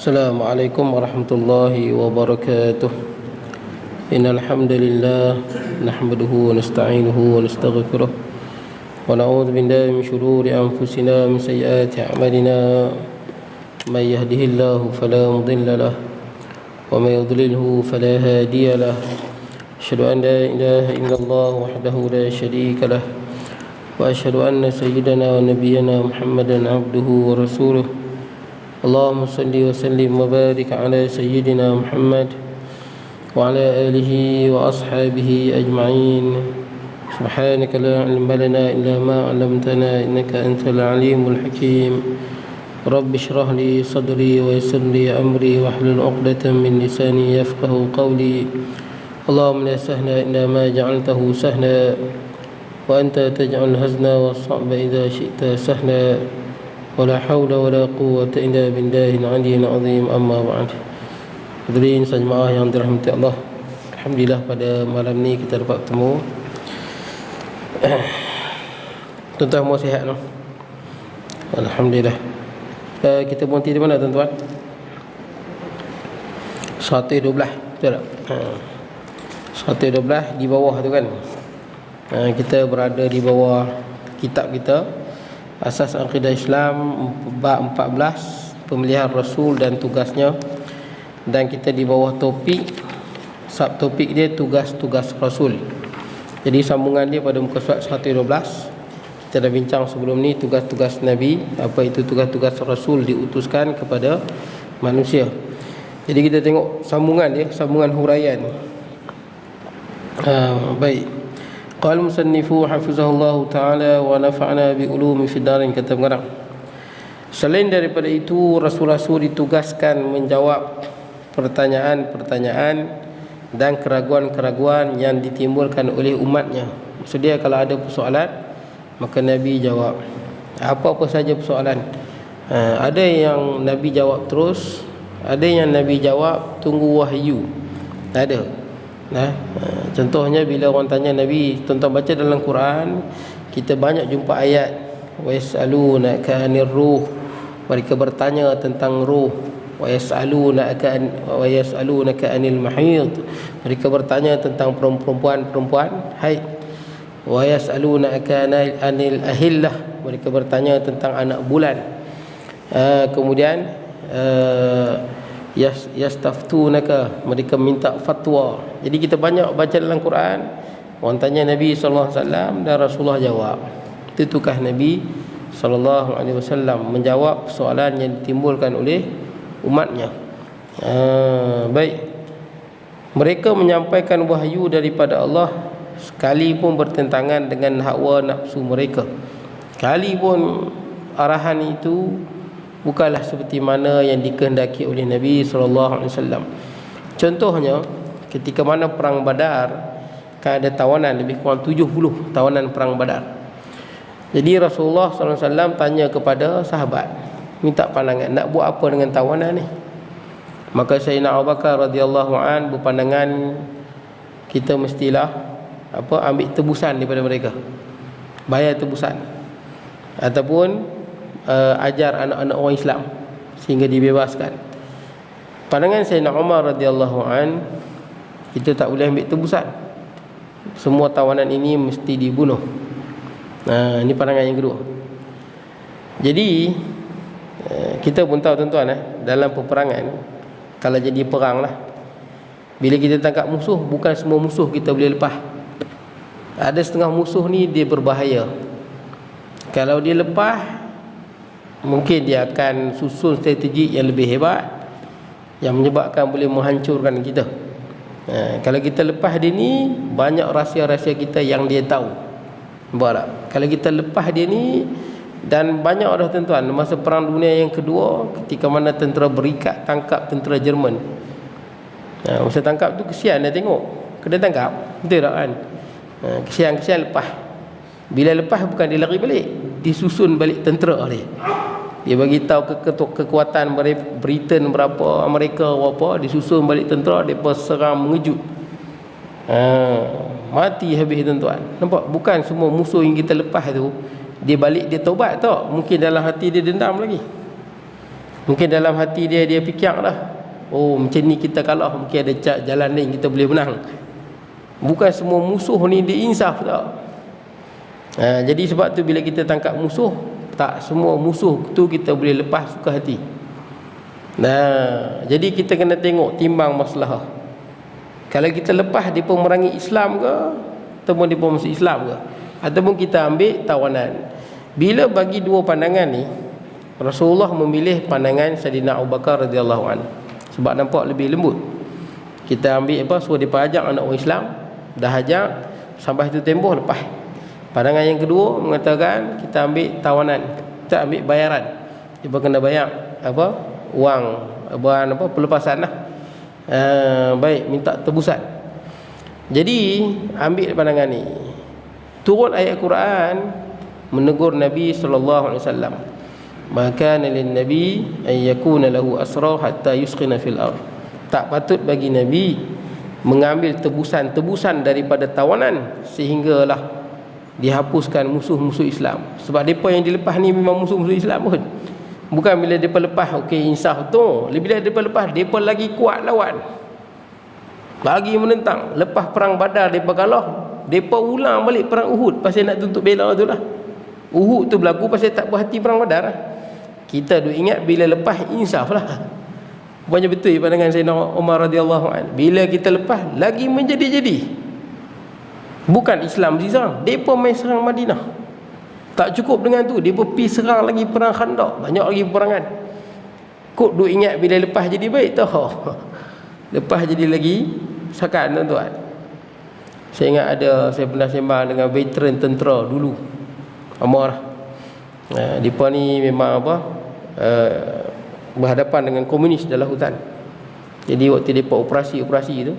السلام عليكم ورحمة الله وبركاته. إن الحمد لله نحمده ونستعينه ونستغفره ونعوذ بالله من شرور أنفسنا ومن سيئات أعمالنا. من يهده الله فلا مضل له ومن يضلله فلا هادي له. أشهد أن لا إله إلا الله وحده لا شريك له وأشهد أن سيدنا ونبينا محمدا عبده ورسوله. اللهم صل وسلم وبارك على سيدنا محمد وعلى آله وأصحابه أجمعين. سبحانك لا علم لنا إلا ما علمتنا إنك أنت العليم الحكيم. رب اشرح لي صدري ويسر لي أمري واحلل عقدة من لساني يفقه قولي. اللهم لا سهل إلا ما جعلته سهلا وأنت تجعل الحزن والصعب إذا شئت سهلا ولا حول ولا قوة إلا بالله العلي العظيم. أما بعد. Hadirin sejemaah yang dirahmati Allah, alhamdulillah pada malam ni kita dapat bertemu. Tuan-tuan semua sihat no? Alhamdulillah. Kita berhenti di mana tuan-tuan? 112, betul tak? 112 di bawah tu kan. Kita berada di bawah kitab kita Asas Aqidah Islam bab 14, pemilihan Rasul dan tugasnya. Dan kita di bawah topik, subtopik dia tugas-tugas Rasul. Jadi sambungan dia pada muka surat 112. Kita dah bincang sebelum ni tugas-tugas Nabi, apa itu tugas-tugas Rasul diutuskan kepada manusia. Jadi kita tengok sambungan dia, sambungan huraian. Baik. Qala musannifu hafizahullahu ta'ala wa nafa'na bi ulumi fid darin. Kata pengarang, selain daripada itu Rasul-Rasul ditugaskan menjawab pertanyaan-pertanyaan dan keraguan-keraguan yang ditimbulkan oleh umatnya. Maksudnya kalau ada persoalan maka Nabi jawab. Apa-apa saja persoalan. Ada yang Nabi jawab terus, ada yang Nabi jawab tunggu wahyu. Ada. Contohnya bila orang tanya Nabi, tuan-tuan baca dalam Quran, kita banyak jumpa ayat wa yas'alunaka 'anir ruh, mereka bertanya tentang ruh. Wa yas'alunaka 'anil mahid, mereka bertanya tentang perempuan haid. Wa yas'alunaka 'anil ahillah, mereka bertanya tentang anak bulan. Kemudian yastaftunaka, mereka minta fatwa. Jadi kita banyak baca dalam Quran, orang tanya Nabi sallallahu alaihi wasallam dan Rasulullah jawab. Itu tugas Nabi sallallahu alaihi wasallam, menjawab soalan yang ditimbulkan oleh umatnya. Baik. Mereka menyampaikan wahyu daripada Allah sekalipun bertentangan dengan hawa nafsu mereka. Sekalipun arahan itu bukanlah seperti mana yang dikehendaki oleh Nabi sallallahu alaihi wasallam. Contohnya ketika mana perang Badar, kan ada tawanan lebih kurang 70 tawanan perang Badar. Jadi Rasulullah sallallahu alaihi wasallam tanya kepada sahabat, minta pandangan nak buat apa dengan tawanan ni. Maka Sayyidina Abu Bakar radhiyallahu an berpandangan kita mestilah ambil tebusan daripada mereka, bayar tebusan, ataupun ajar anak-anak orang Islam sehingga dibebaskan. Pandangan Sayyidina Umar radhiyallahu an, kita tak boleh ambil tebusan, semua tawanan ini mesti dibunuh. Ini pandangan yang kedua. Jadi kita pun tahu tuan-tuan, dalam peperangan, kalau jadi perang lah, bila kita tangkap musuh, bukan semua musuh kita boleh lepas. Ada setengah musuh ni dia berbahaya. Kalau dia lepas, mungkin dia akan susun strategi yang lebih hebat, yang menyebabkan boleh menghancurkan kita. Kalau kita lepas dia ni, banyak rahsia-rahsia kita yang dia tahu. Nampak tak? Kalau kita lepas dia ni, dan banyak dah tuan-tuan, masa perang dunia yang kedua, ketika mana tentera berikat tangkap tentera Jerman. Masa tangkap tu kesian dia tengok, kena tangkap, betul tak kan? Kesian lepas. Bila lepas bukan dia lari balik, disusun balik tentera dia. Dia bagi tahu kekuatan Britain berapa, Amerika berapa, disusun balik tentera, depa serang mengejut. Mati habis tuan-tuan. Nampak? Bukan semua musuh yang kita lepas tu dia balik dia taubat tak? Mungkin dalam hati dia dendam lagi. Mungkin dalam hati dia fikir dah, oh macam ni kita kalah, mungkin ada jalan lain kita boleh menang. Bukan semua musuh ni dia insaf tak. Jadi sebab tu bila kita tangkap musuh, tak semua musuh tu kita boleh lepas suka hati. Jadi kita kena tengok, timbang masalah. Kalau kita lepas dia pun merangi Islam ke, ataupun dia pun masuk Islam ke, ataupun kita ambil tawanan. Bila bagi dua pandangan ni, Rasulullah memilih pandangan Sayyidina Abu Bakar radhiyallahu anhu sebab nampak lebih lembut. Kita ambil suruh dia ajak anak orang Islam, dah ajak sampai tu tempoh lepas. Pandangan yang kedua mengatakan kita ambil tawanan, kita ambil bayaran. Dia kena bayar wang, pelepasan lah. Baik, minta tebusan. Jadi ambil pandangan ni. Turun ayat Quran menegur Nabi sallallahu alaihi wasallam. Maka lin nabi ay yakuna lahu asra hatta yusqina fil ard. Tak patut bagi Nabi mengambil tebusan daripada tawanan sehinggalah dihapuskan musuh-musuh Islam. Sebab depa yang dilepas ni memang musuh-musuh Islam pun. Bukan bila depa lepas okey insaf tu, bila depa lepas depa lagi kuat lawan, lagi menentang. Lepas perang Badar depa kalah, depa ulang balik perang Uhud pasal nak tuntut bela tu lah. Uhud tu berlaku pasal tak puas hati perang Badar lah. Kita duk ingat bila lepas insaf lah. Rupanya betul pandangan Sayyidina Umar radhiyallahu anhu. Bila kita lepas lagi menjadi-jadi. Bukan Islam diserang, depa main serang Madinah. Tak cukup dengan tu, depa pergi serang lagi perang Khandaq, banyak lagi peperangan. Kok duk ingat bila lepas jadi baik tahu. Lepas jadi lagi sakan tuan-tuan. Saya ingat saya pernah sembang dengan veteran tentera dulu. Amar. Depa ni memang berhadapan dengan komunis dalam hutan. Jadi waktu depa operasi tu,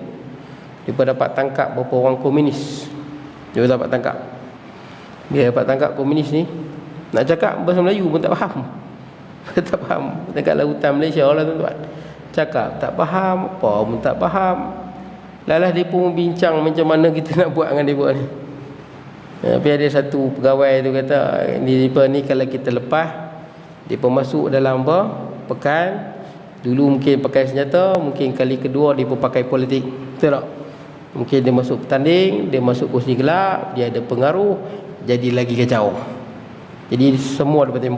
depa dapat tangkap beberapa orang komunis. Dia dapat tangkap. Dia dapat tangkap komunis ni, nak cakap bahasa Melayu pun tak faham. Tak faham. Dekat lautan Malaysia lah tuan-tuan. Cakap tak faham, apa pun tak faham. Lalah dia pun bincang macam mana kita nak buat dengan dia ni. Tapi ada satu pegawai tu kata, depa ni kalau kita lepas, depa masuk dalam pekan. Dulu mungkin pakai senjata, mungkin kali kedua depa pakai politik. Betul tak? Mungkin dia masuk bertanding, dia masuk kursi gelap, dia ada pengaruh, jadi lagi kacau. Jadi semua dapat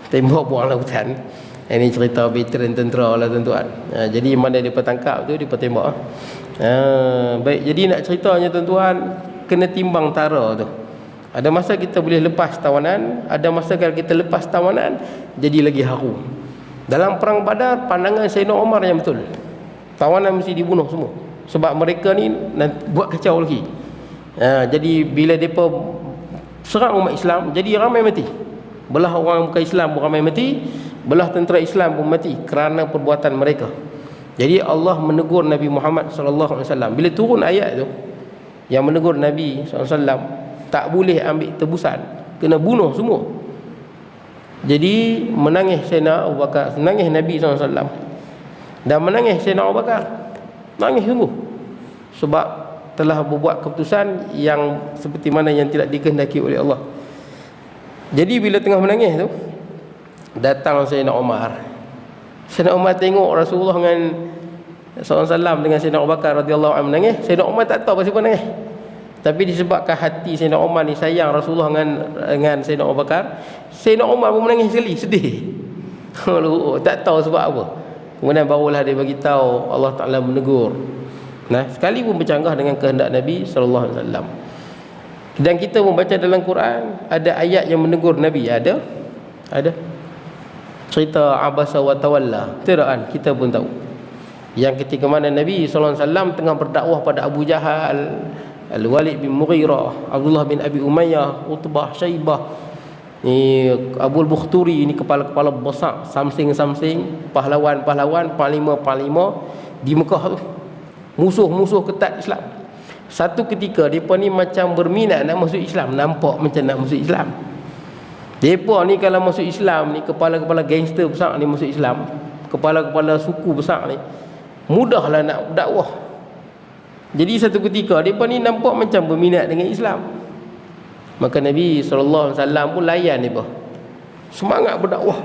tembok buang lautan. Ini cerita veteran tentera lah tuan-tuan. Jadi mana dia tangkap tu, dia tembak. Baik, jadi nak ceritanya tuan-tuan, kena timbang tara tu. Ada masa kita boleh lepas tawanan, ada masa kalau kita lepas tawanan jadi lagi haru. Dalam perang Badar, pandangan Sayyidina Umar yang betul. Tawanan mesti dibunuh semua. Sebab mereka ni buat kacau lagi. Jadi bila mereka serang umat Islam, jadi ramai mati. Belah orang bukan Islam pun ramai mati, belah tentera Islam pun mati kerana perbuatan mereka. Jadi Allah menegur Nabi Muhammad sallallahu alaihi wasallam. Bila turun ayat tu yang menegur Nabi sallallahu alaihi wasallam, tak boleh ambil tebusan, kena bunuh semua. Jadi menangis Sayyidina Abu Bakar, menangis Nabi sallallahu alaihi wasallam. Dan menangis Sayyidina Abu Bakar. Nangis sungguh. Sebab telah berbuat keputusan yang seperti mana yang tidak dikehendaki oleh Allah. Jadi bila tengah menangis tu, datang Sayyidina Umar. Sayyidina Umar tengok Rasulullah dengan SAW dengan Sayyidina Abu Bakar radhiyallahu anhu menangis. Sayyidina Umar tak tahu pasal apa nangis. Tapi disebabkan hati Sayyidina Umar ni sayang Rasulullah dengan Sayyidina Abu Bakar, Sayyidina Umar pun menangis sekali, sedih. Tak tahu sebab apa. Kemudian barulah dia bagi tahu Allah Taala menegur. Nah, sekali pun bercanggah dengan kehendak Nabi sallallahu alaihi wasallam. Dan kita membaca dalam Quran ada ayat yang menegur Nabi, ada. Cerita Abasa wa Tawalla. Betul kan? Kita pun tahu. Yang ketika mana Nabi sallallahu alaihi wasallam tengah berdakwah pada Abu Jahal, Al-Walid bin Mughirah, Abdullah bin Abi Umayyah, Utbah, Syaibah, ni Abul Bukhturi, ni kepala-kepala besar, samsing-samsing, pahlawan-pahlawan, panglima-panglima di Mekah tu. Musuh-musuh ketat Islam. Satu ketika depa ni macam berminat nak masuk Islam, nampak macam nak masuk Islam. Depa ni kalau masuk Islam ni, kepala-kepala gangster besar ni masuk Islam, kepala-kepala suku besar ni, mudahlah nak dakwah. Jadi satu ketika depa ni nampak macam berminat dengan Islam. Maka Nabi SAW pun layan mereka, semangat berdakwah.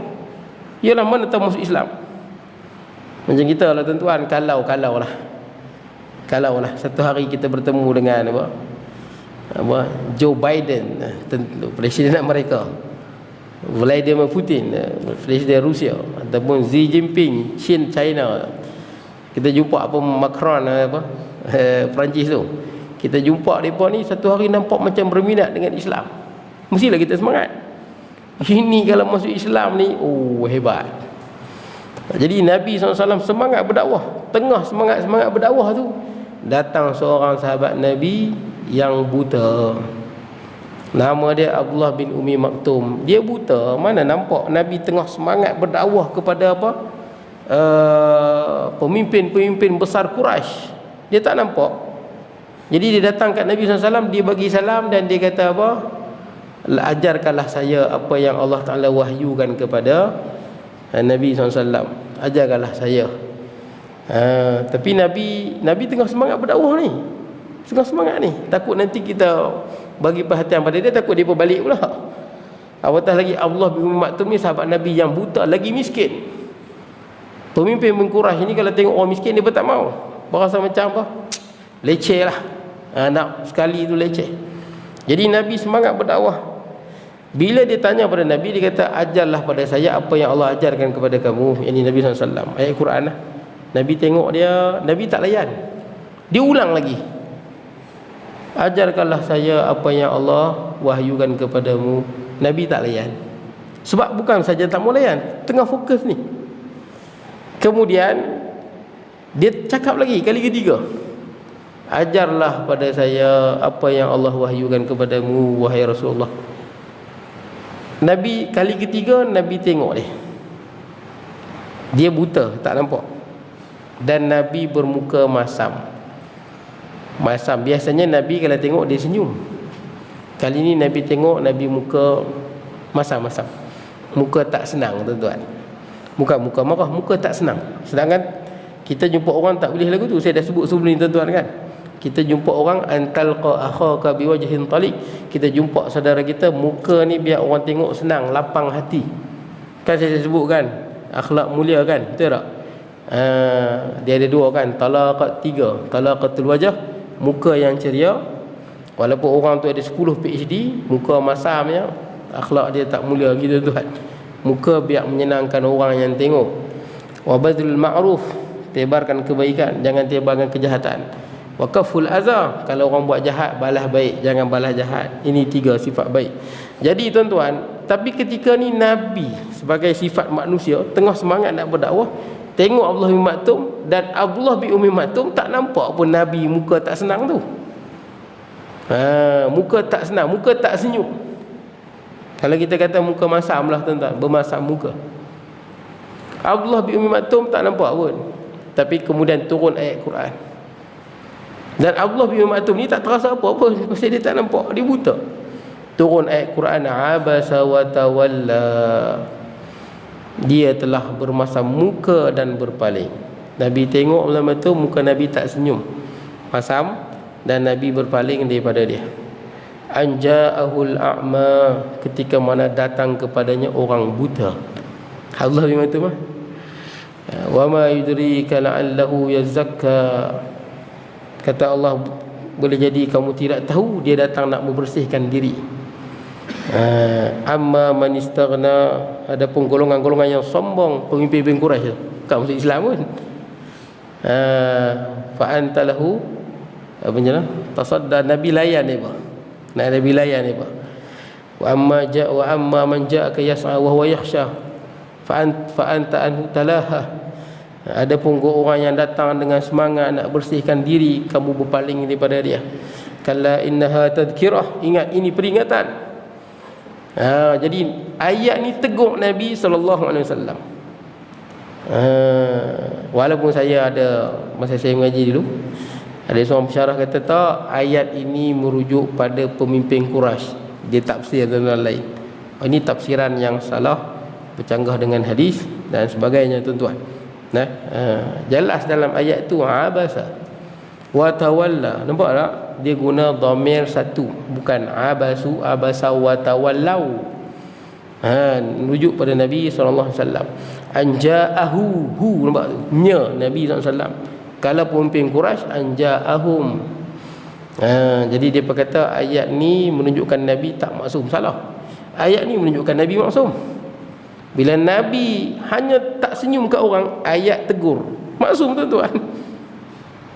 Ialah mana tahu masuk Islam. Macam kita lah tuan-tuan, kalau lah satu hari kita bertemu dengan Joe Biden, Presiden Amerika, Vladimir Putin, Presiden Rusia, ataupun Xi Jinping, China. Kita jumpa Macron, Perancis tu. Kita jumpa mereka ni satu hari nampak macam berminat dengan Islam. Mestilah kita semangat. Ini kalau masuk Islam ni, hebat. Jadi Nabi SAW semangat berdakwah. Tengah semangat berdakwah tu, datang seorang sahabat Nabi yang buta. Nama dia Abdullah bin Umi Maktum. Dia buta, mana nampak Nabi tengah semangat berdakwah kepada pemimpin-pemimpin besar Quraisy. Dia tak nampak. Jadi dia datang kat Nabi SAW, dia bagi salam dan dia kata ajarkanlah saya apa yang Allah Ta'ala wahyukan kepada Nabi SAW. Ajarkanlah saya. Tapi Nabi tengah semangat berdakwah ni. Tengah semangat ni. Takut nanti kita bagi perhatian pada dia, takut dia berbalik pula. Apatah lagi Abdullah bin Umi Maktum ni sahabat Nabi yang buta, lagi miskin. Pemimpin Quraisy ni kalau tengok orang miskin, dia pun tak mau. Berasa macam leceh lah. Nak sekali tu leceh. Jadi Nabi semangat berdakwah. Bila dia tanya pada Nabi, dia kata, ajarlah pada saya apa yang Allah ajarkan kepada kamu. Ini Nabi SAW, ayat Quran lah. Nabi tengok dia, Nabi tak layan. Dia ulang lagi, ajarkanlah saya apa yang Allah wahyukan kepadamu. Nabi tak layan. Sebab bukan saja tak mau layan, tengah fokus ni. Kemudian dia cakap lagi kali ketiga, ajarlah pada saya apa yang Allah wahyukan kepadamu, wahai Rasulullah. Nabi kali ketiga, Nabi tengok dia buta, tak nampak. Dan Nabi bermuka masam. Biasanya Nabi kalau tengok dia senyum. Kali ni Nabi tengok, Nabi muka masam-masam. Muka tak senang, tuan-tuan. Bukan muka marah, muka tak senang. Sedangkan kita jumpa orang tak boleh lagu tu. Saya dah sebut sebelum ni, tuan-tuan, kan. Kita jumpa orang, antalqa akhaka biwajhin taliq. Kita jumpa saudara kita, muka ni biar orang tengok senang, lapang hati. Kan saya sebut kan, akhlak mulia kan, betul tak? Dia ada dua kan, talaqat 3, talaqatul wajah, muka yang ceria. Walaupun orang tu ada 10 PhD, muka masamnya, akhlak dia tak mulia gitu, tuan. Muka biar menyenangkan orang yang tengok. Wa badrul ma'ruf, tebarkan kebaikan, jangan tebarkan kejahatan. Wa kaful azza, kalau orang buat jahat, balas baik, jangan balas jahat. Ini 3 sifat baik. Jadi tuan-tuan, tapi ketika ni Nabi sebagai sifat manusia tengah semangat nak berdakwah, tengok Abdullah bin Maktum, dan Abdullah bin Umi Maktum tak nampak pun Nabi muka tak senang tu. Muka tak senang, muka tak senyum. Kalau kita kata muka masam lah, tuan-tuan, bermasam muka. Abdullah bin Umi Maktum tak nampak pun. Tapi kemudian turun ayat Quran. Dan Abdullah bin Umi Maktum ni tak terasa apa-apa, pasal dia tak nampak, dia buta. Turun ayat Quran, abasa wa tawalla. Dia telah bermasam muka dan berpaling. Nabi tengok lama tu muka Nabi tak senyum, masam, dan Nabi berpaling daripada dia. Anja'ahul a'ma, ketika mana datang kepadanya orang buta. Allah bin Maktum, wa ma yudrika la'allahu yazakka. Kata Allah, boleh jadi kamu tidak tahu dia datang nak membersihkan diri. Amma man istaghna, adapun golongan-golongan yang sombong, pemimpin Quraisy, tak masuk Islam pun. Fa anta lahu apa jelah tasadda, Nabi layan dia apa? Nabi layan dia apa? Wa amma man ja'aka yas'a wa huwa yakhsha fa anta anhu talaha. Adapun orang yang datang dengan semangat nak bersihkan diri, kamu berpaling daripada dia. Kalla innaha tadhkirah, ingat ini peringatan. Jadi ayat ni tegur Nabi SAW. Walaupun saya ada, masa saya mengaji dulu, ada seorang pensyarah kata tak, ayat ini merujuk pada pemimpin Quraisy. Dia tafsir dengan lain. Ini tafsiran yang salah, bercanggah dengan hadis dan sebagainya, tuan-tuan. Jelas dalam ayat tu abasa wa tawalla. Nampak tak? Dia guna dhamir satu, bukan abasu, abasa wa tawallau. Merujuk pada Nabi SAW. Anja'ahu, nampak tu, nya Nabi SAW. Kalau pemimpin Quraisy, anja'ahum. Jadi dia berkata ayat ni menunjukkan Nabi tak maksum. Salah. Ayat ni menunjukkan Nabi maksum. Bila Nabi hanya tak senyum kat orang, ayat tegur. Maksum tuan-tuan.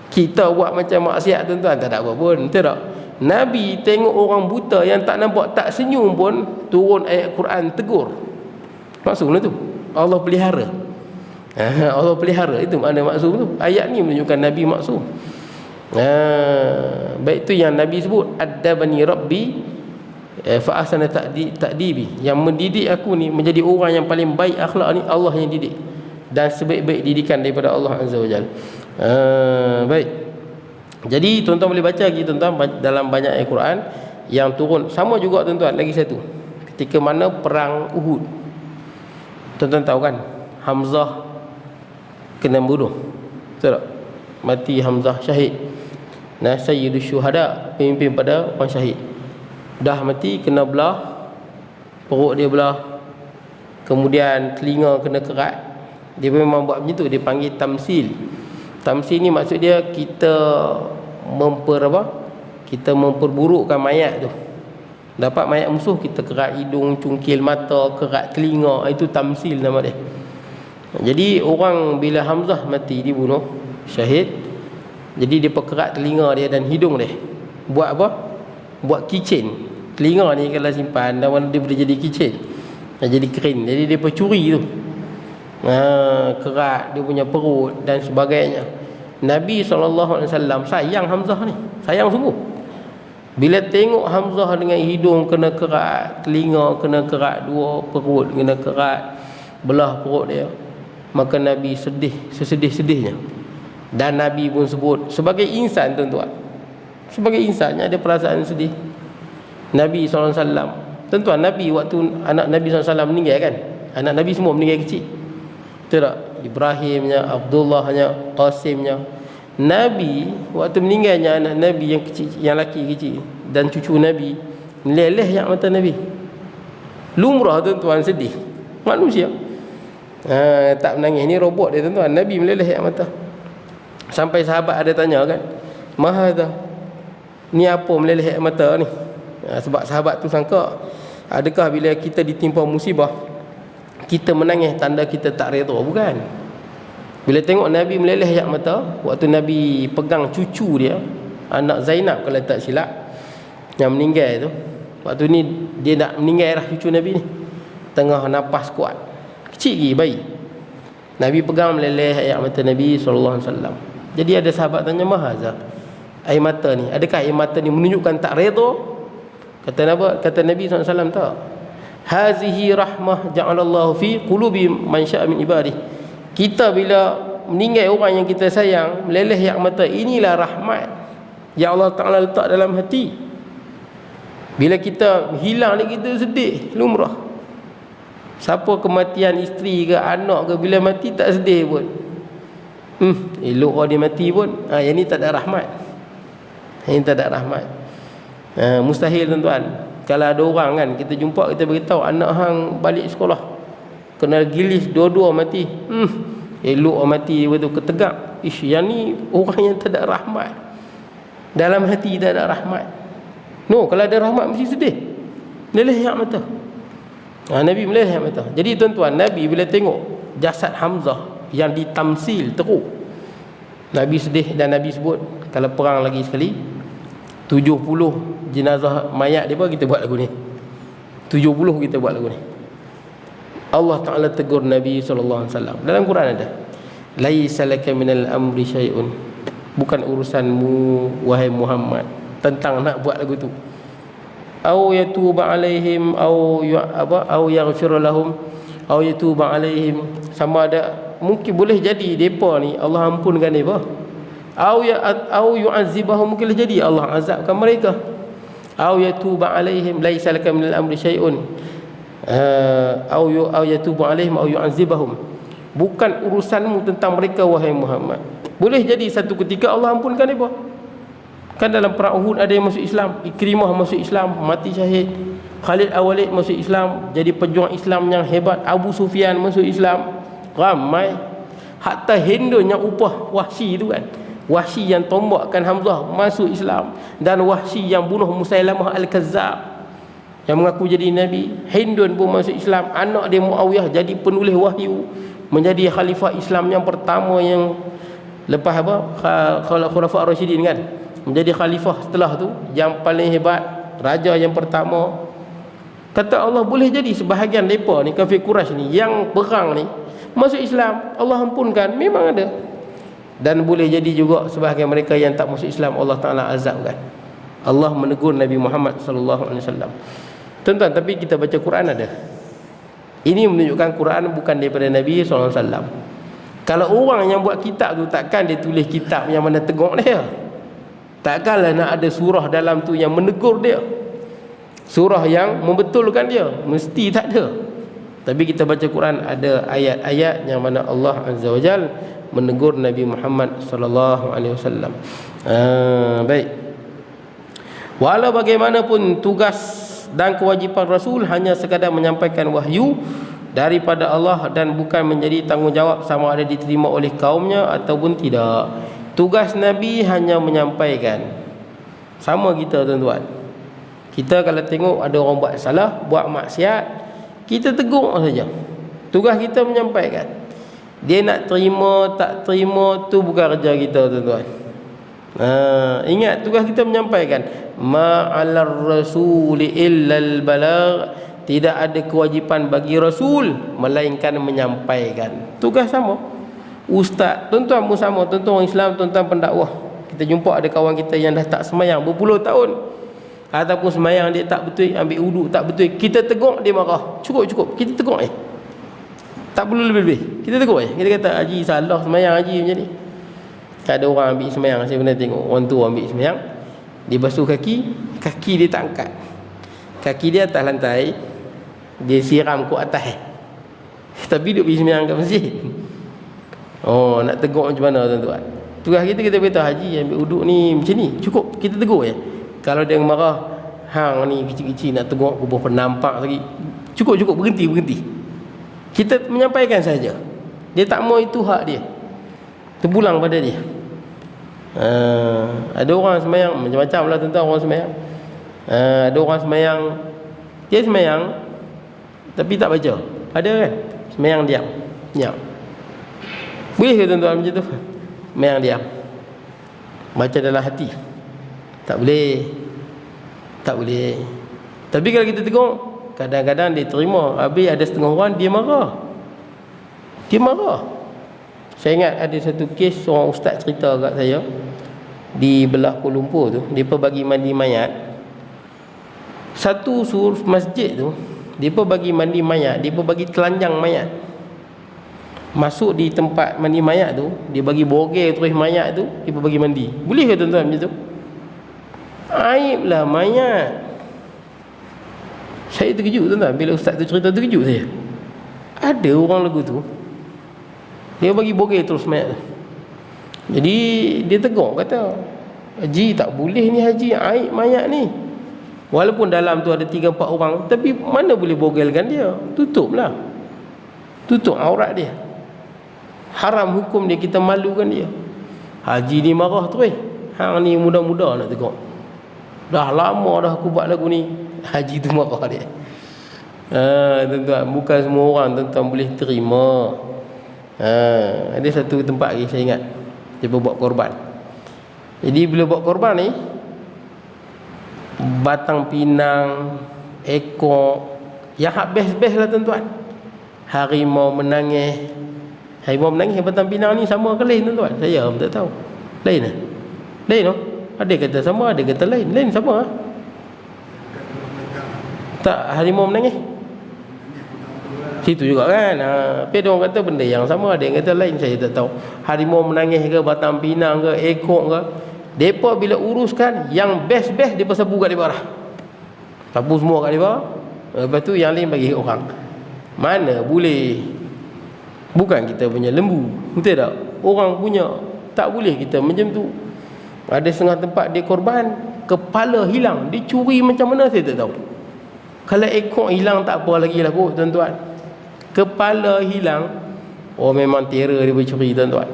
Kita buat macam maksiat tuan-tuan, tak ada apa pun. Betul tak? Nabi tengok orang buta yang tak nampak, tak senyum pun, turun ayat Quran tegur. Maksum tu. Allah pelihara. Allah pelihara. Itu makna maksum tu. Ayat ni menunjukkan Nabi maksum. Baik tu yang Nabi sebut, addabani rabbi fa ahsana ta'dibi. Yang mendidik aku ni menjadi orang yang paling baik akhlak ni, Allah yang didik. Dan sebaik-baik didikan daripada Allah Azza wa Jalla. Baik. Jadi tuan-tuan boleh baca lagi tuan-tuan dalam banyak ayat Quran yang turun. Sama juga tuan-tuan, lagi satu, ketika mana perang Uhud. Tuan-tuan tahu kan, Hamzah kena bunuh. Betul tak? Mati Hamzah, syahid. Nah, sayyidus syuhada, pemimpin pada orang syahid. Dah mati, kena belah, perut dia belah, kemudian telinga kena kerat. Dia memang buat macam tu, dia panggil tamsil. Tamsil ni maksud dia kita kita memperburukkan mayat tu. Dapat mayat musuh, kita kerat hidung, cungkil mata, kerat telinga. Itu tamsil nama dia. Jadi orang bila Hamzah mati, dibunuh, syahid, jadi dia perkerat telinga dia dan hidung dia. Buat apa? Buat keychain. Telinga ni kalau simpan, dan dia boleh jadi keychain, jadi keren. Jadi dia percuri tu, kerat dia punya perut dan sebagainya. Nabi SAW sayang Hamzah ni, sayang sungguh. Bila tengok Hamzah dengan hidung kena kerat, telinga kena kerat dua, perut kena kerat, belah perut dia, maka Nabi sedih sesedih-sedihnya. Dan Nabi pun sebut, sebagai insan tuan-tuan, sebagai insannya ada perasaan sedih. Nabi SAW, tuan-tuan, Nabi waktu anak Nabi SAW meninggal kan, anak Nabi semua meninggal kecil. Betul tak? Ibrahimnya, Abdullahnya, Qasimnya. Nabi waktu meninggalnya anak Nabi yang kecil, yang laki kecil, dan cucu Nabi, meleleh yang mata Nabi. Lumrah tuan-tuan, sedih manusia. Tak menangis, ni robot dia tuan-tuan. Nabi meleleh yang mata. Sampai sahabat ada tanya kan, mahadha, ni apa meleleh air mata ni? Sebab sahabat tu sangka, adakah bila kita ditimpa musibah kita menangis tanda kita tak redha? Bukan. Bila tengok Nabi meleleh air mata waktu Nabi pegang cucu dia, anak Zainab kalau tak silap, yang meninggal tu, waktu ni dia nak meninggal lah cucu Nabi ni, tengah nafas kuat, kecil lagi, bayi. Nabi pegang meleleh air mata Nabi SAW. Jadi ada sahabat tanya, mahaza, air mata ni, adakah air mata ni menunjukkan tak redha? Kata Nabi SAW, tak. Hazihi rahmah ja'alallahu fi qulubi man sya'a min ibadih. Kita bila meninggal orang yang kita sayang, meleleh air mata, inilah rahmat yang Allah Ta'ala letak dalam hati. Bila kita hilang ni, kita sedih, lumrah. Siapa kematian isteri ke anak ke, bila mati tak sedih pun. Elok orang dia mati pun. Yang ni tak ada rahmat. Yang ni tak ada rahmat. Mustahil tuan-tuan. Kalau ada orang kan, kita jumpa, kita beritahu anak hang balik sekolah, kena gilis dua-dua mati. Elok orang mati betul, ketegak. Yang ni orang yang tak ada rahmat. Dalam hati tak ada rahmat. No, kalau ada rahmat mesti sedih, meleleh air mata. Nabi meleleh air mata. Jadi tuan-tuan, Nabi bila tengok jasad Hamzah yang ditamsil teruk, Nabi sedih. Dan Nabi sebut, kalau perang lagi sekali, 70 jenazah mayat dia pun kita buat lagu ni. 70 kita buat lagu ni. Allah Ta'ala tegur Nabi SAW. Dalam Quran ada, laisa laka minal amri syai'un, bukan urusanmu wahai Muhammad tentang nak buat lagu tu. Au yatuba alaihim au yaghfir lahum au yatuba alaihim, sama ada mungkin boleh jadi depa ni Allah ampunkan depa, au yu'azibahum, mungkin jadi Allah azabkan mereka. Au yatuba alaihim laisa laka minal amri syai'un au yatubu alaihim au yu'azibahum, bukan urusanmu tentang mereka wahai Muhammad. Boleh jadi satu ketika Allah ampunkan mereka. Kan dalam perang Uhud ada yang masuk Islam, Ikrimah masuk Islam, mati syahid. Khalid Al-Walid masuk Islam, jadi pejuang Islam yang hebat. Abu Sufyan masuk Islam, ramai. Hatta Hindun yang upah Wahsy itu kan, Wahsy yang tombakkan Hamzah masuk Islam, dan Wahsy yang bunuh Musailamah Al-Kazzab yang mengaku jadi Nabi, Hindun pun masuk Islam. Anak dia Muawiyah jadi penulis wahyu, menjadi khalifah Islam yang pertama yang lepas apa, Khulafa Ar-Rasyidin kan, menjadi khalifah setelah tu yang paling hebat, raja yang pertama. Kata Allah, boleh jadi sebahagian mereka ni, kafir Quraisy ni yang perang ni masuk Islam, Allah ampunkan, memang ada. Dan boleh jadi juga sebahagian mereka yang tak masuk Islam, Allah Ta'ala azabkan. Allah menegur Nabi Muhammad sallallahu alaihi wasallam. Tuan-tuan, tapi kita baca Quran ada. Ini menunjukkan Quran bukan daripada Nabi sallallahu alaihi wasallam. Kalau orang yang buat kitab tu, takkan dia tulis kitab yang mana tegur dia. Takkanlah nak ada surah dalam tu yang menegur dia, surah yang membetulkan dia, mesti tak ada. Tapi kita baca Quran ada ayat-ayat yang mana Allah Azza wa Jal menegur Nabi Muhammad sallallahu alaihi wasallam. Baik. Walau bagaimanapun tugas dan kewajipan Rasul hanya sekadar menyampaikan wahyu daripada Allah dan bukan menjadi tanggungjawab sama ada diterima oleh kaumnya ataupun tidak. Tugas Nabi hanya menyampaikan. Sama kita, tuan-tuan. Kita kalau tengok ada orang buat salah, buat maksiat, kita tegur saja. Tugas kita menyampaikan. Dia nak terima tak terima tu bukan kerja kita, tuan-tuan. Ingat, tugas kita menyampaikan. Ma'alar rasuli illal balagh. Tidak ada kewajipan bagi Rasul melainkan menyampaikan. Tugas sama. Ustaz, tuan-tuan pun sama, tuan-tuan orang Islam, tuan-tuan pendakwah. Kita jumpa ada kawan kita yang dah tak semayang berpuluh tahun, ataupun semayang dia tak betul, ambil wuduk tak betul, kita tegur dia marah. Cukup, kita tegur tak perlu lebih-lebih, kita tegur kita kata, haji salah semayang haji macam ni. Ada orang ambil semayang, saya pernah tengok orang tua ambil semayang, dia basuh kaki dia tak angkat, kaki dia atas lantai, dia siram ke atas tapi duduk pergi semayang kat masjid. Nak tegur macam mana, tuan-tuan? Tugas kita beritahu haji ambil wuduk ni macam ni, cukup, kita tegur Kalau dia marah, hang ni kecil-kecil nak tegur kubur penampak lagi, cukup, berhenti. Kita menyampaikan saja. Dia tak mau, itu hak dia, terpulang pada dia. Ada orang semayang macam-macam lah, tuan-tuan, orang semayang. Ada orang semayang, dia semayang tapi tak baca. Ada kan? Semayang diam. Boleh ke, tuan-tuan, macam tu? Semayang diam, baca dalam hati. Tak boleh. Tapi kalau kita tengok, kadang-kadang dia terima. Habis ada setengah orang dia marah. Saya ingat ada satu kes, seorang ustaz cerita kat saya, di belah Kuala Lumpur tu, dia bagi mandi mayat. Satu masjid tu, dia bagi mandi mayat, dia bagi telanjang mayat. Masuk di tempat mandi mayat tu, dia bagi bogel terus mayat tu, dia bagi mandi. Boleh ke, tuan-tuan, macam tu? Aiblah mayat. Saya terkejut, tuan-tuan, bila ustaz tu cerita, terkejut saya. Ada orang lagu tu, dia bagi bogel terus mayat tu. Jadi dia tegur, kata, haji tak boleh ni, haji, aib mayat ni. Walaupun dalam tu ada 3-4 orang, tapi mana boleh bogelkan dia? Tutup aurat dia. Haram hukum dia, kita malukan dia. Haji ni marah terus. Hang ni muda-muda nak tegur. Dah lama dah aku buat lagu ni. Haji tu marah dia. Tuan-tuan, bukan semua orang, tuan-tuan, boleh terima. Ada satu tempat lagi saya ingat, dia buat korban. Jadi bila buat korban ni, batang pinang, ekor, yang best-best lah, tuan-tuan. Harimau menangis, batang pinang ni sama ke lain, tuan-tuan? Saya pun tak tahu. Lain lah. Lain no? Ada kata sama, ada kata lain. Lain sama lah. Tak, harimau menangis situ juga kan. Tapi ada orang kata benda yang sama, ada yang kata lain, saya tak tahu. Harimau menangis ke, batang pinang ke, ekor ke, mereka bila uruskan yang best-best, mereka sapu kat dia bawah. Sapu semua kat dia bawah. Lepas tu yang lain bagi orang. Mana boleh. Bukan kita punya lembu, betul tak? Orang punya. Tak boleh kita macam tu. Ada setengah tempat dia korban, kepala hilang, dia curi macam mana saya tak tahu. Kalau ekor hilang tak apa lagi lah kot tuan-tuan. Kepala hilang, oh memang terror dia bercuri tuan-tuan.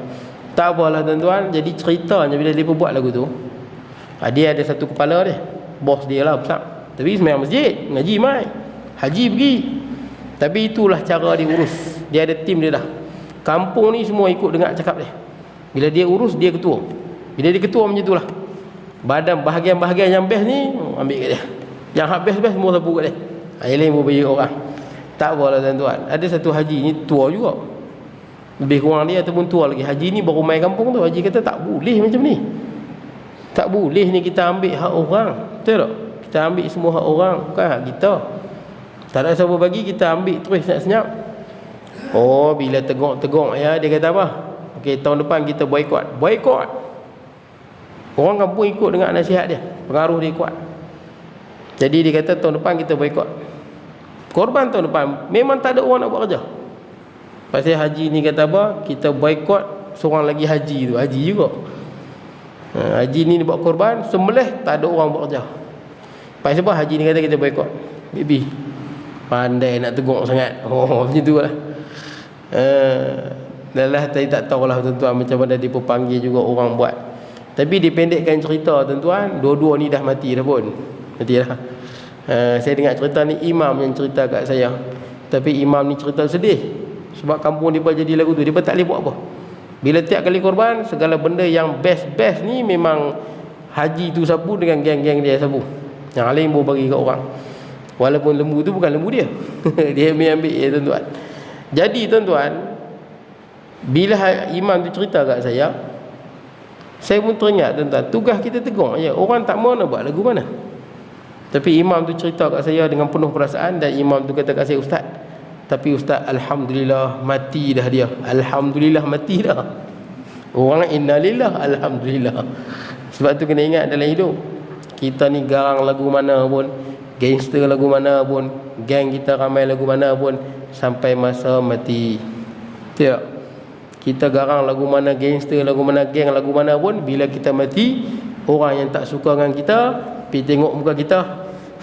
Tak apalah tuan-tuan. Jadi ceritanya bila dia buat lagu tu, dia ada satu kepala dia, bos dia lah besar. Tapi semayang masjid, ngaji mai, haji pergi. Tapi itulah cara dia urus. Dia ada tim dia dah. Kampung ni semua ikut dengar cakap dia. Bila dia urus, dia ketua. Bila dia ketua macam itulah. Bahagian-bahagian yang best ni ambil kat dia. Yang hak best-best semua sapu kat dia. Yang lain pun bagi orang. Tak apalah tuan-tuan. Ada satu haji ni tua juga, lebih kurang dia ataupun tua lagi. Haji ni baru main kampung tu. Haji kata tak boleh macam ni. Tak boleh ni kita ambil hak orang. Betul tak? Kita ambil semua hak orang, bukan hak kita. Tak ada siapa bagi, kita ambil terus senyap-senyap. Oh, bila tegok-tegok ya, dia kata apa? Okey, tahun depan kita boikot. Boikot. Orang kampung ikut dengan nasihat dia. Pengaruh dia kuat. Jadi dia kata tahun depan kita boikot. Korban tahun depan memang tak ada orang nak buat kerja. Pasal haji ni kata apa? Kita boikot seorang lagi haji tu. Haji juga. Haji ni buat korban, sembelih tak ada orang buat kerja. Pasal apa? Haji ni kata kita boikot. Baby pandai nak teguk sangat. Oh macam tu lah. Dah tadi tak tahulah tuan-tuan macam mana dia panggil juga orang buat. Tapi dipendekkan cerita tuan-tuan, dua-dua ni dah mati dah pun. Mati dah. Saya dengar cerita ni imam yang cerita kat saya. Tapi imam ni cerita sedih. Sebab kampung dia jadi lagu tu, dia tak boleh buat apa. Bila tiap kali korban, segala benda yang best-best ni memang haji tu sapu dengan geng-geng dia sapu. Yang lain boleh bagi kat orang. Walaupun lembu tu bukan lembu dia. Dia ambil ya tuan-tuan. Jadi tuan-tuan, bila imam tu cerita kat saya pun teringat tuan-tuan, tugas kita tegur je. Orang tak mau nak buat lagu mana. Tapi imam tu cerita kat saya dengan penuh perasaan. Dan imam tu kata kat saya, ustaz, tapi ustaz, alhamdulillah mati dah dia. Alhamdulillah mati dah. Orang innalillah, alhamdulillah. Sebab tu kena ingat dalam hidup, kita ni garang lagu mana pun, gangster lagu mana pun, geng kita ramai lagu mana pun, sampai masa mati. Tak? Kita garang lagu mana, gangster lagu mana, geng lagu mana pun, bila kita mati, orang yang tak suka dengan kita pergi tengok muka kita,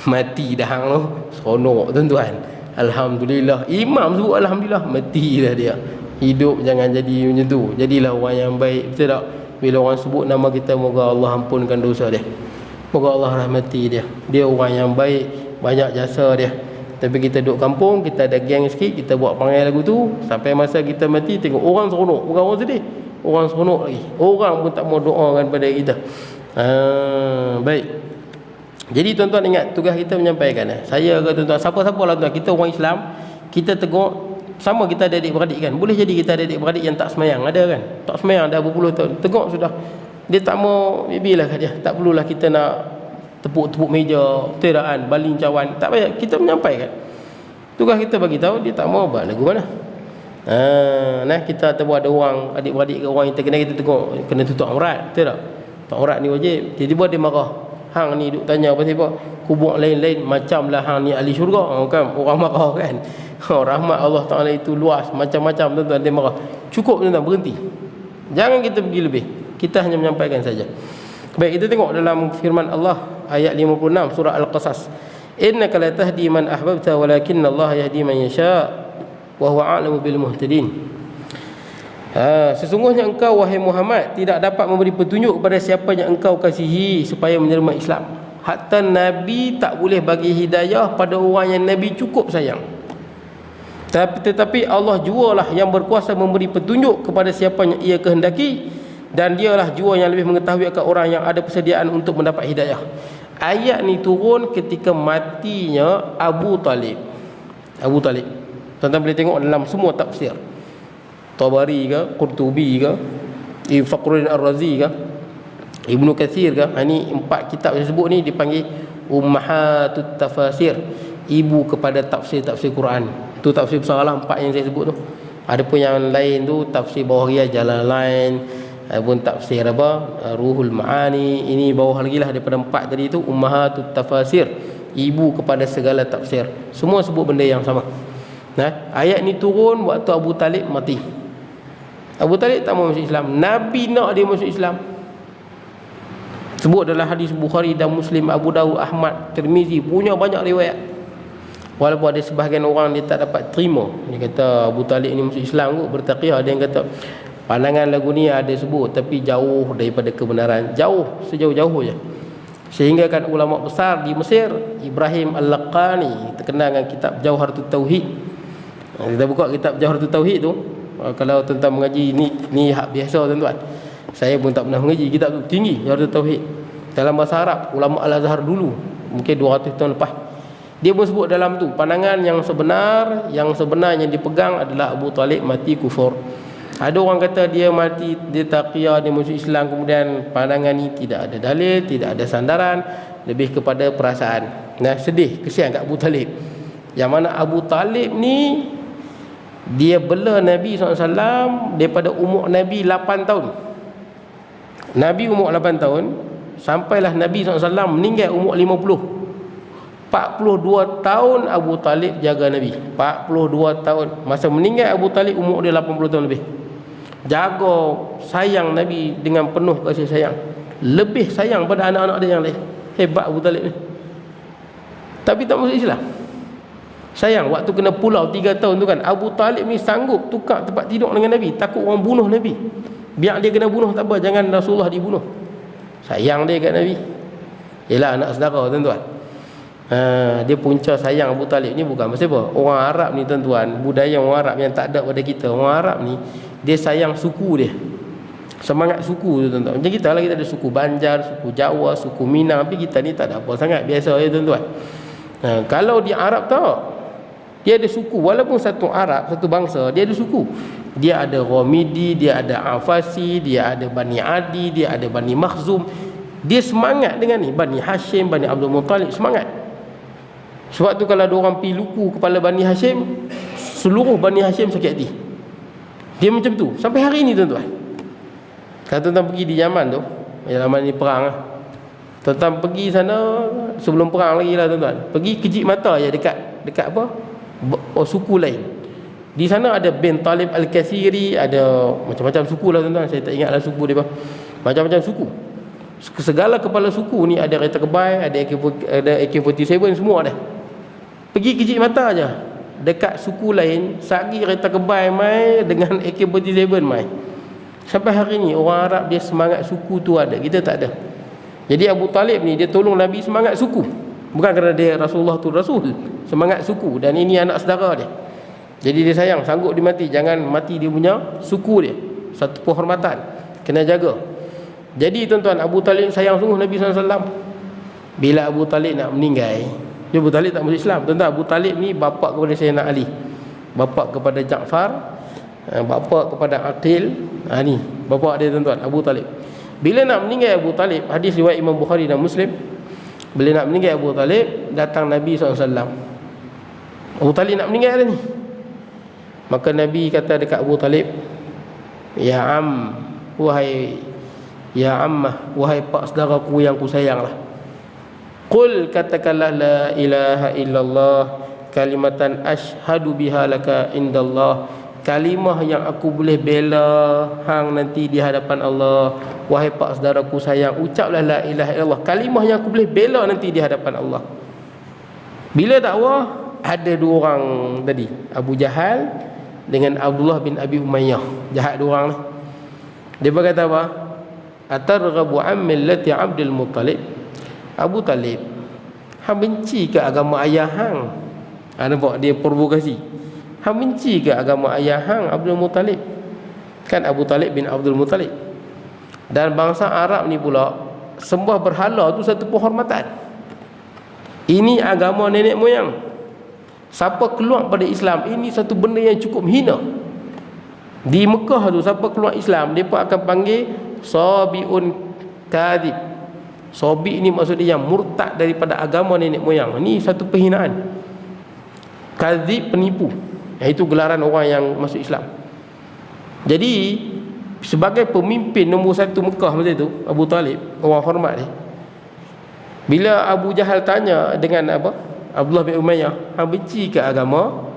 mati dah hang tu. Seronok tuan-tuan. Alhamdulillah. Imam sebut alhamdulillah, mati dah dia. Hidup jangan jadi macam tu. Jadilah orang yang baik. Betul tak? Bila orang sebut nama kita, moga Allah ampunkan dosa dia, moga Allah rahmati dia. Dia orang yang baik, banyak jasa dia. Tapi kita duduk kampung, kita ada geng sikit, kita buat panggil lagu tu, sampai masa kita mati tengok orang seronok, bukan orang sedih, orang seronok lagi. Orang pun tak mau doakan pada kita. Baik. Jadi tuan-tuan ingat, tugas kita menyampaikan. Saya ke tuan-tuan, siapa-siapa lah tuan, kita orang Islam, kita tegur. Sama kita ada adik-beradik kan. Boleh jadi kita ada adik-beradik yang tak semayang, ada kan? Tak semayang dah berpuluh tahun. Tegur sudah. Dia tak mau, maybe lah dia. Tak perlulah kita nak tepuk-tepuk meja, teraan, baling cawan. Tak payah, kita menyampaikan. Tugas kita bagi tahu, dia tak mau buat lagu mana. Kita ada orang adik-beradik ke orang yang terkena, kita tegur, kena tutup aurat, betul tak? Tutup aurat ni wajib. Tiba-tiba dia marah. Hang ni duk tanya pasal apa? Kubur lain-lain macamlah hang ni ahli syurga. Kan orang marah kan. Rahmat Allah Taala itu luas, macam-macam tuan-tuan, dia marah. Cukup tuan-tuan, berhenti. Jangan kita pergi lebih. Kita hanya menyampaikan saja. Baik, kita tengok dalam firman Allah ayat 56 surah Al-Qasas. Innaka la tahdi man ahbabta walakinna Allah yahdi man yasha wa huwa a'lamu bil muhtadin. Sesungguhnya engkau wahai Muhammad tidak dapat memberi petunjuk kepada siapa yang engkau kasihi supaya menerima Islam. Hatta Nabi tak boleh bagi hidayah pada orang yang Nabi cukup sayang. Tetapi Allah jualah yang berkuasa memberi petunjuk kepada siapa yang ia kehendaki, dan dialah jua yang lebih mengetahui akan orang yang ada persediaan untuk mendapat hidayah. Ayat ni turun ketika matinya Abu Talib. Abu Talib, tuan-tuan boleh tengok dalam semua tafsir, Tabari ke, Qurtubi ke, Fakhruddin Ar-Razi ke, Ibnu Katsir ke. Ini 4 kitab saya sebut ni dipanggil Ummahatut Tafasir, ibu kepada tafsir-tafsir Quran. Tu tafsir besar lah 4 yang saya sebut tu. Ada pun yang lain tu tafsir bawah dia, Jalalain, pun tafsir apa, Ruhul Ma'ani. Ini bawah lagi lah daripada 4 tadi tu, Ummahatut Tafasir, ibu kepada segala tafsir. Semua sebut benda yang sama. Ayat ni turun waktu Abu Talib mati. Abu Talib tak mau masuk Islam, Nabi nak dia masuk Islam. Sebut dalam hadis Bukhari dan Muslim, Abu Dawud, Ahmad, Tirmizi, punya banyak riwayat. Walaupun ada sebahagian orang dia tak dapat terima, dia kata Abu Talib ni masuk Islam kot, bertaqiyah. Ada yang kata pandangan lagu ni ada sebut tapi jauh daripada kebenaran, jauh, sejauh-jauh je. Sehingga kan ulama besar di Mesir, Ibrahim Al-Laqani, terkenal dengan kitab Jauharatul Tauhid. Kita buka kitab Jauharatul Tauhid tu, kalau tuan-tuan mengaji ni hak biasa tuan-tuan. Saya pun tak pernah mengaji kitab tu, tinggi Jauharatul Tauhid. Dalam bahasa Arab, ulama Al-Azhar dulu, mungkin 200 tahun lepas, dia pun sebut dalam tu pandangan yang sebenar yang dipegang adalah Abu Talib mati kufur. Ada orang kata dia mati, dia taqiyah, dia masuk Islam, kemudian pandangan ni tidak ada dalil, tidak ada sandaran, lebih kepada perasaan. Nah, sedih, kesian kat Abu Talib. Yang mana Abu Talib ni dia bela Nabi SAW daripada umur Nabi 8 tahun. Nabi umur 8 tahun, sampailah Nabi SAW meninggal umur 50. 42 tahun Abu Talib jaga Nabi. 42 tahun. Masa meninggal Abu Talib umur dia 80 tahun lebih. Jaga, sayang Nabi dengan penuh kasih sayang. Lebih sayang pada anak-anak dia yang lain. Hebat Abu Talib ni. Tapi tak masuk Islam. Sayang, waktu kena pulau 3 tahun tu kan, Abu Talib ni sanggup tukar tempat tidur dengan Nabi. Takut orang bunuh Nabi. Biar dia kena bunuh tak apa, jangan Rasulullah dibunuh. Sayang dia kat Nabi. Yelah, anak saudara tuan-tuan. Dia punca sayang Abu Talib ni bukan pasal apa. Orang Arab ni tuan-tuan, budaya orang Arab yang tak ada pada kita. Orang Arab ni dia sayang suku dia, semangat suku tu tuan-tuan. Macam kita lah, kita ada suku Banjar, suku Jawa, suku Minang. Tapi kita ni tak ada apa sangat, biasa je tuan-tuan. Kalau di Arab tak, dia ada suku. Walaupun satu Arab, satu bangsa, dia ada suku. Dia ada Ghamidi, dia ada Afasi, dia ada Bani Adi, dia ada Bani Makhzum. Dia semangat dengan ni, Bani Hashim, Bani Abdul Muttalib, semangat. Sebab tu kalau ada orang pergi luku kepala Bani Hashim, seluruh Bani Hashim sakit hati. Dia macam tu sampai hari ni tuan-tuan. Kalau tuan-tuan pergi di Yaman tu, zaman ni perang lah, tuan-tuan pergi sana sebelum perang lagi lah tuan-tuan, pergi kejip mata je dekat apa, suku lain. Di sana ada bin Talib Al-Kathiri, ada macam-macam suku lah tuan-tuan. Saya tak ingatlah suku dia apa. Macam-macam suku. Segala kepala suku ni ada kereta kebai, ada AK-47 semua ada. Pergi kejip mata aja dekat suku lain, sagi kereta kebai mai dengan AK-47 mai. Sampai hari ni orang Arab dia semangat suku tu ada, kita tak ada. Jadi Abu Talib ni dia tolong Nabi semangat suku. Bukan kerana dia Rasulullah tu Rasul, semangat suku, dan ini anak saudara dia. Jadi dia sayang, sanggup dia mati, jangan mati dia punya suku dia. Satu penghormatan, kena jaga. Jadi tuan-tuan, Abu Talib sayang sungguh Nabi SAW. Bila Abu Talib nak meninggal, Abu Talib tak masuk Islam. Tuan-tuan, Abu Talib ni bapa kepada Sayyidina Ali, bapa kepada Ja'far, bapa kepada Aqil. Ni bapa dia tuan-tuan, Abu Talib. Bila nak meninggal Abu Talib, hadis riwayat Imam Bukhari dan Muslim, bila nak meninggal Abu Talib, datang Nabi SAW. Abu Talib nak meninggal dah ni. Maka Nabi kata dekat Abu Talib, Ya Am, wahai Ya Ammah, wahai pak saudaraku yang ku sayanglah, qul, katakanlah la ilaha illallah kalimatan ashhadu biha laka indallah, kalimah yang aku boleh bela hang nanti di hadapan Allah. Wahai pak saudaraku sayang, ucaplah la ilaha illallah, kalimah yang aku boleh bela nanti di hadapan Allah. Bila dakwah, ada dua orang tadi, Abu Jahal dengan Abdullah bin Abi Umayyah. Jahat dua orang ni. Dia berkata apa? Atarghabu an millati Abdul Muttalib. Abu Talib, hang benci ke agama ayah hang? Nampak dia provokasi. Hang benci ke agama ayah hang Abdul Muttalib? Kan Abu Talib bin Abdul Muttalib. Dan bangsa Arab ni pula sembah berhala tu satu penghormatan. Ini agama nenek moyang. Siapa keluar pada Islam, ini satu benda yang cukup hina. Di Mekah tu siapa keluar Islam, mereka akan panggil sabiun kadhib. Sabi ini maksudnya yang murtad daripada agama nenek moyang. Ini satu penghinaan. Kadhib, penipu. Itu gelaran orang yang masuk Islam. Jadi sebagai pemimpin nombor satu Mekah masa itu, Abu Talib, orang hormat dia. Bila Abu Jahal tanya dengan apa, Abdullah bin Umayyah, hang benci ke agama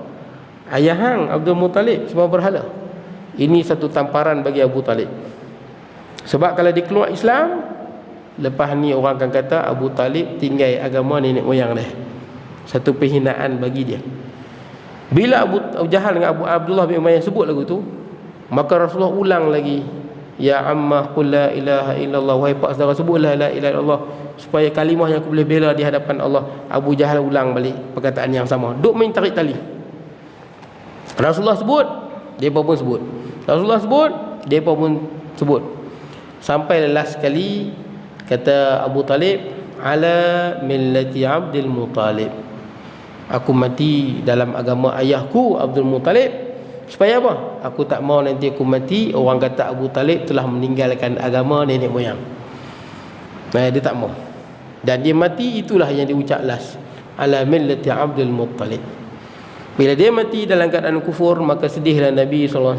ayah hang Abdul Muttalib sebab berhala? Ini satu tamparan bagi Abu Talib. Sebab kalau dia keluar Islam, lepas ni orang akan kata Abu Talib tinggal agama nenek moyang dia. Satu penghinaan bagi dia. Bila Abu Jahal dengan Abu Abdullah bin Umayyah sebut lagu tu, maka Rasulullah ulang lagi, ya ammah qul la ilaha illallah, wahai pak saudara sebutlah la ilaha illallah, supaya kalimah yang aku boleh bela di hadapan Allah. Abu Jahal ulang balik perkataan yang sama, duk main tarik tali. Rasulullah sebut, depa pun sebut. Rasulullah sebut, depa pun sebut. Sampai last sekali kata Abu Talib, ala millati Abdul Muttalib, aku mati dalam agama ayahku Abdul Muttalib. Supaya apa? Aku tak mau nanti aku mati orang kata Abu Talib telah meninggalkan agama nenek moyang. Dia tak mau. Dan dia mati, itulah yang diucap last, ala millati Abdul Muttalib. Bila dia mati dalam keadaan kufur, maka sedihlah Nabi SAW.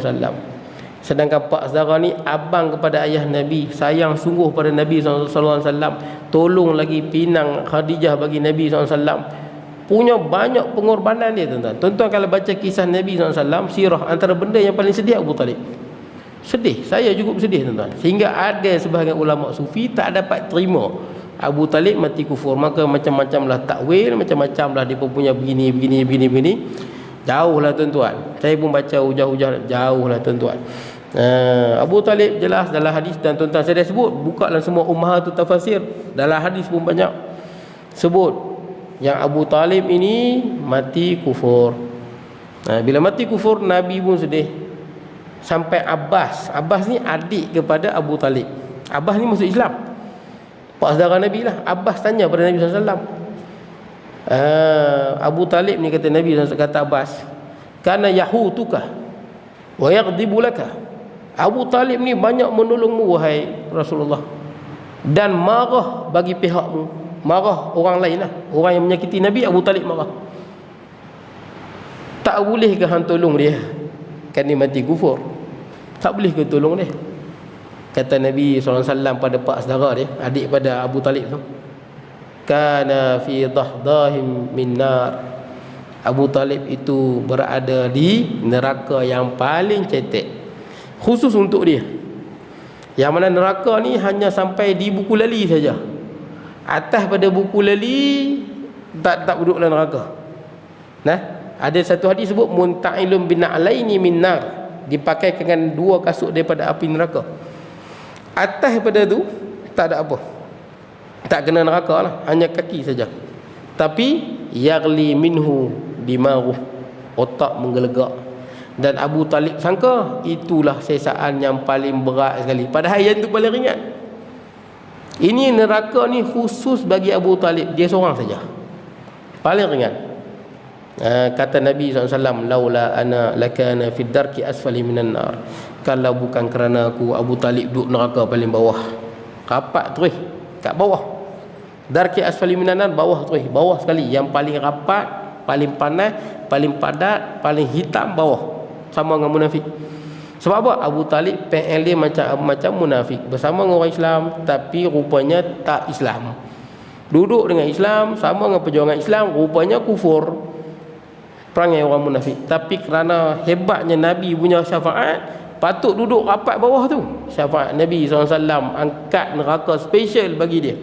Sedangkan pak saudara ni abang kepada ayah Nabi, sayang sungguh pada Nabi SAW, tolong lagi pinang Khadijah bagi Nabi SAW, punya banyak pengorbanan dia, tuan-tuan. Tuan-tuan kalau baca kisah Nabi SAW, sirah, antara benda yang paling sedih Abu Talib. Sedih, saya juga bersedih, tuan-tuan. Sehingga ada sebahagian ulama sufi tak dapat terima Abu Talib mati kufur. Maka macam-macam lah takwil, macam-macam lah dia punya begini. Jauhlah, tuan-tuan. Saya pun baca hujah-hujah, jauhlah, tuan-tuan. Abu Talib jelas dalam hadis, dan tuan-tuan saya dah sebut, buka dalam semua ummahatul tafasir, dalam hadis pun banyak sebut yang Abu Talib ini mati kufur. Bila mati kufur, Nabi pun sedih. Sampai Abbas ni adik kepada Abu Talib. Abbas ni masuk Islam, pak saudara Nabi lah. Abbas tanya pada Nabi SAW, Abu Talib ni kata Nabi SAW, kata Abbas, kana yahutuka wa yaghdibu laka. Abu Talib ni banyak menolongmu wahai Rasulullah, dan marah bagi pihakmu. Marah orang lain lah, orang yang menyakiti Nabi, Abu Talib marah. Tak boleh ke hang tolong dia? Kan dia mati kufur, tak boleh ke tolong dia? Kata Nabi SAW pada pak saudara dia, adik pada Abu Talib tu, kana fi dahdahim min nar. Abu Talib itu berada di neraka yang paling cetek, khusus untuk dia. Yang mana neraka ni hanya sampai di buku lali saja. Atas pada buku lali tak duduk dalam neraka. Ada satu hadis sebut munta'ilun bin alaini min nar, dipakai dengan dua kasut daripada api neraka. Atas pada tu tak ada apa, tak kena neraka lah, hanya kaki saja. Tapi yaghli minhu dimaruh, otak menggelegak. Dan Abu Talib sangka itulah sesaan yang paling berat sekali, padahal yang tu paling ringan. Ini neraka ni khusus bagi Abu Talib, dia seorang saja, paling ringan. Kata Nabi SAW, laula ana lakana fid darki asfali minan nar. Kalau bukan kerana aku, Abu Talib duduk neraka paling bawah, rapat terus kat bawah. Darki asfali minan nar, bawah terus, bawah sekali, yang paling rapat, paling panas, paling padat, paling hitam, bawah. Sama dengan munafik. Sebab apa? Abu Talib PL dia macam munafik, bersama dengan orang Islam tapi rupanya tak Islam. Duduk dengan Islam, sama dengan perjuangan Islam, rupanya kufur, perangai orang munafik. Tapi kerana hebatnya Nabi punya syafaat, patut duduk rapat bawah tu. Syafaat Nabi SAW angkat neraka special bagi dia,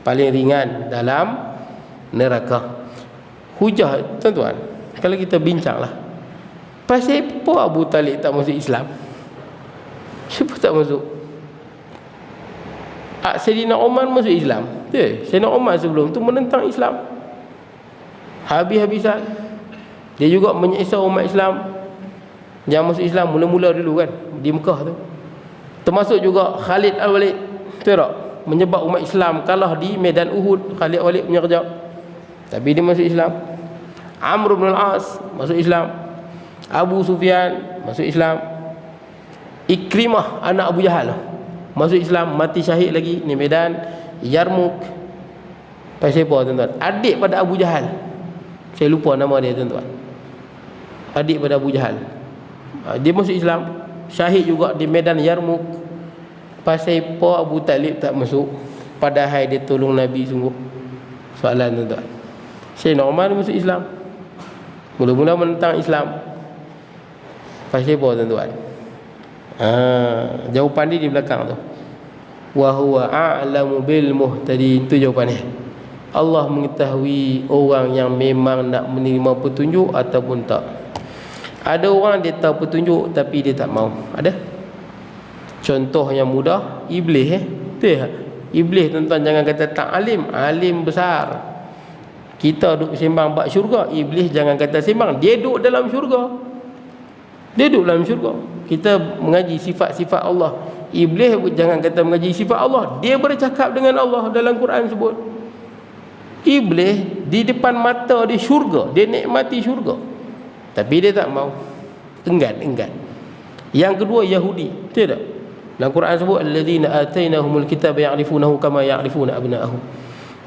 paling ringan dalam neraka. Hujah, tuan-tuan, kalau kita bincang lah, pasal apa Abu Talib tak masuk Islam? Siapa tak masuk? Sayyidina Umar masuk Islam. Sayyidina Umar sebelum tu menentang Islam habis-habisan. Dia juga menyiksa umat Islam yang masuk Islam mula-mula dulu kan, di Mekah tu. Termasuk juga Khalid Al-Walid, betul tak? Menyebab umat Islam kalah di medan Uhud. Khalid Al-Walid punya kerja, tapi dia masuk Islam. Amr bin Al-As masuk Islam. Abu Sufyan masuk Islam. Ikrimah anak Abu Jahal masuk Islam, mati syahid lagi di medan Yarmuk. Pasal apa, tuan-tuan? Adik pada Abu Jahal, saya lupa nama dia, tuan-tuan. Adik pada Abu Jahal, dia masuk Islam, syahid juga di medan Yarmuk. Pasal apa Abu Talib tak masuk, padahal dia tolong Nabi sungguh? Soalan, tuan-tuan. Sayyidina Umar masuk Islam, mula-mula menentang Islam. Pasal apa, tuan-tuan? Jawapan dia di belakang tu. Wa huwa a'lamu bil muhtadin, tu jawapan dia. Allah mengetahui orang yang memang nak menerima petunjuk ataupun tak. Ada orang dia tahu petunjuk tapi dia tak mau. Ada? Contoh yang mudah, iblis Betul tak? Iblis tuan-tuan jangan kata tak alim, alim besar. Kita duduk sembang bab syurga, iblis jangan kata sembang, dia duduk dalam syurga. Dia duduk dalam syurga. Kita mengaji sifat-sifat Allah. Iblis jangan kata mengaji sifat Allah, dia bercakap dengan Allah dalam Quran sebut. Iblis di depan mata di syurga, dia nikmati syurga. Tapi dia tak mau. Enggan. Yang kedua Yahudi, betul tak? Dalam Quran sebut alladzina atainahumul kitaba ya'rifunahu kama ya'rifuna abna'ahum.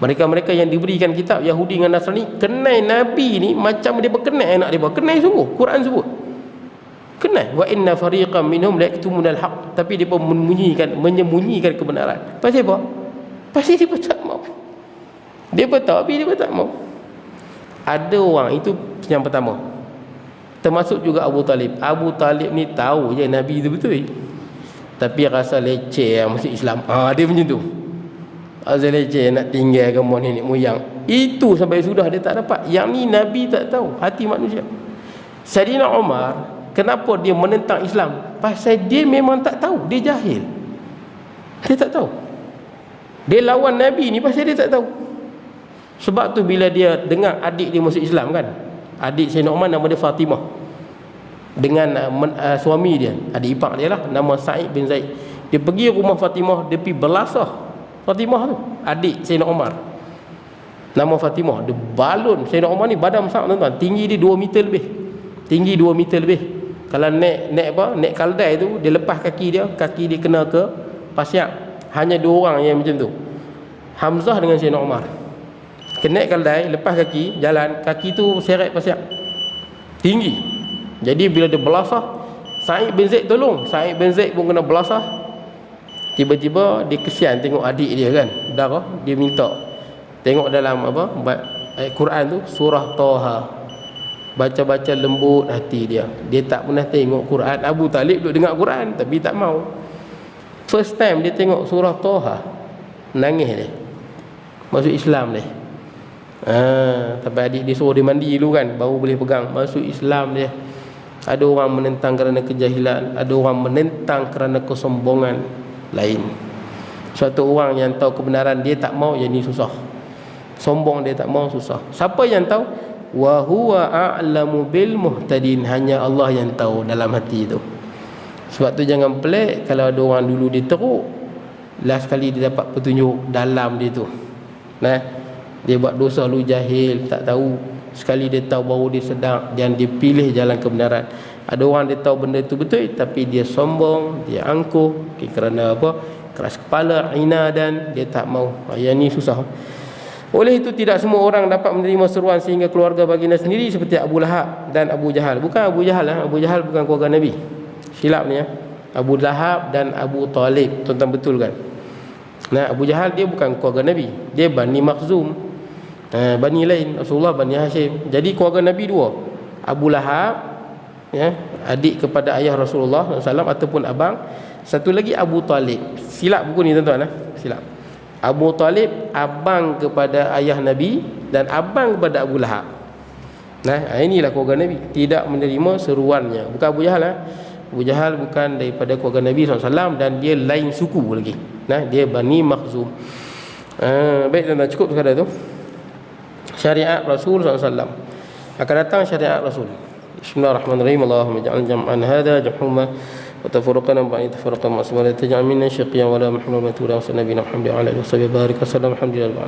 Mereka-mereka yang diberikan kitab, Yahudi dengan Nasrani, kenal Nabi ni macam dia berkenal anak dia. Kenal sungguh, Quran sebut. Kenal. Wa inna fariqam minhum la yaktumunal haqq. Tapi dia pun menyembunyikan kebenaran. Pasal apa? Pasal dia pun tak mau. Dia pun tahu tapi dia pun tak mau. Ada orang, itu yang pertama. Termasuk juga Abu Talib. Abu Talib ni tahu je Nabi itu betul, tapi rasa leceh masuk Islam. Dia macam tu. Rasa leceh nak tinggal agama nenek moyang. Itu sampai sudah dia tak dapat. Yang ni Nabi tak tahu hati manusia. Saidina Umar, kenapa dia menentang Islam? Pasal dia memang tak tahu, dia jahil. Dia tak tahu. Dia lawan Nabi ni pasal dia tak tahu. Sebab tu bila dia dengar adik dia masuk Islam kan, adik Saidina Umar nama dia Fatimah, dengan suami dia, adik ipar dia lah, nama Sa'id bin Zaid. Dia pergi rumah Fatimah, dia pergi belasah Fatimah tu, adik Sayyidina Umar, nama Fatimah. Dia balun. Sayyidina Umar ni badan besar tuan-tuan, tinggi dia 2 meter lebih. Tinggi 2 meter lebih. Kalau naik kaldai tu, dia lepas kaki dia kena ke pasiak. Hanya 2 orang yang macam tu, Hamzah dengan Sayyidina Umar. Kena kaldai, lepas kaki, jalan, kaki tu seret pasiak. Tinggi. Jadi bila dia belasah, Sa'id bin Zaid tolong. Sa'id bin Zaid pun kena belasah. Tiba-tiba dia kesian tengok adik dia kan, darah. Dia minta tengok dalam ayat Quran tu, surah Taha. Baca-baca lembut hati dia. Dia tak pernah tengok Quran. Abu Talib duduk dengar Quran tapi tak mau. First time dia tengok surah Taha, nangis dia. Masuk Islam dia. Sampai adik dia suruh dia mandi dulu kan, baru boleh pegang. Masuk Islam dia. Ada orang menentang kerana kejahilan, ada orang menentang kerana kesombongan lain. Suatu orang yang tahu kebenaran dia tak mau, yang ni susah. Sombong dia tak mau, susah. Siapa yang tahu? Wa huwa a'lamu bil muhtadin. Hanya Allah yang tahu dalam hati tu. Sebab tu jangan pelik kalau ada orang dulu dia teruk, last kali dia dapat petunjuk dalam dia tu. Dia buat dosa lu jahil, tak tahu. Sekali dia tahu baru dia sedar dan dia pilih jalan kebenaran. Ada orang dia tahu benda itu betul tapi dia sombong, dia angkuh kerana apa? Keras kepala, inadan, dia tak mau. Yang ni susah. Oleh itu tidak semua orang dapat menerima seruan sehingga keluarga baginda sendiri seperti Abu Lahab dan Abu Jahal. Bukan Abu Jahal, Abu Jahal bukan keluarga Nabi. Silap ni ya. Abu Lahab dan Abu Talib, tuan-tuan betul kan? Abu Jahal dia bukan keluarga Nabi. Dia Bani Makhzum. Bani lain, Rasulullah Bani Hashim. Jadi keluarga Nabi 2. Abu Lahab ya, adik kepada ayah Rasulullah SAW ataupun abang. Satu lagi Abu Talib. Silap buku ni tuan-tuan. Silap. Abu Talib abang kepada ayah Nabi dan abang kepada Abu Lahab. Inilah keluarga Nabi, tidak menerima seruannya. Bukan Abu Jahal. Abu Jahal bukan daripada keluarga Nabi SAW dan dia lain suku lagi. Dia Bani Makhzum. Baik tuan-tuan, cukup sekadar tu. Syariat Rasul SAW. Akan datang syariat Rasul. Bismillahirrahmanirrahim. Allahumma ja'al jam'an hadha jam'umma wa tafarruqana ba'da tafarruqan ma'suma la taj'al minna syaqiyyan wa la mahmulan wa tula wa sallallahu alaihi wa sallam. Alhamdulillah.